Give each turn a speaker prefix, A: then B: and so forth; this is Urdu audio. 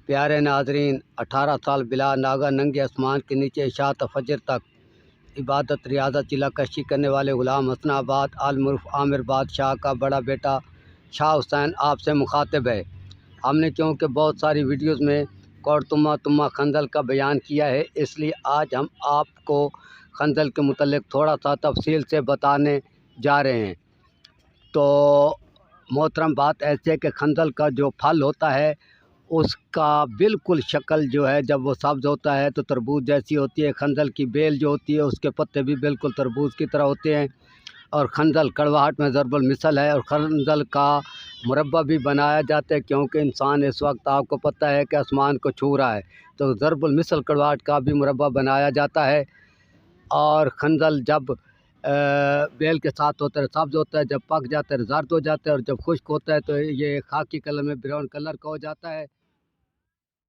A: پیارے ناظرین، 18 سال بلا ناگا ننگے آسمان کے نیچے اشاعت فجر تک عبادت ریاضت چلا کشی کرنے والے غلام حسن آباد المعروف عامر بادشاہ کا بڑا بیٹا شاہ حسین آپ سے مخاطب ہے۔ ہم نے چونکہ بہت ساری ویڈیوز میں کورتما تما خندل کا بیان کیا ہے، اس لیے آج ہم آپ کو خندل کے متعلق تھوڑا سا تفصیل سے بتانے جا رہے ہیں۔ تو محترم بات ایسے ہے کہ خندل کا جو پھل ہوتا ہے اس کا بالکل شکل جو ہے جب وہ سبز ہوتا ہے تو تربوز جیسی ہوتی ہے۔ خندل کی بیل جو ہوتی ہے اس کے پتے بھی بالکل تربوز کی طرح ہوتے ہیں، اور خندل کڑواہٹ میں ضرب المثل ہے، اور خندل کا مربع بھی بنایا جاتا ہے کیونکہ انسان اس وقت آپ کو پتہ ہے کہ آسمان کو چھو رہا ہے، تو ضرب المثل کڑواہٹ کا بھی مربع بنایا جاتا ہے۔ اور خندل جب بیل کے ساتھ ہوتا ہے سبز ہوتا ہے، جب پک جاتا ہے زرد ہو جاتا ہے، اور جب خشک ہوتا ہے تو یہ خاکی کلر میں براؤن کلر کا ہو جاتا ہے۔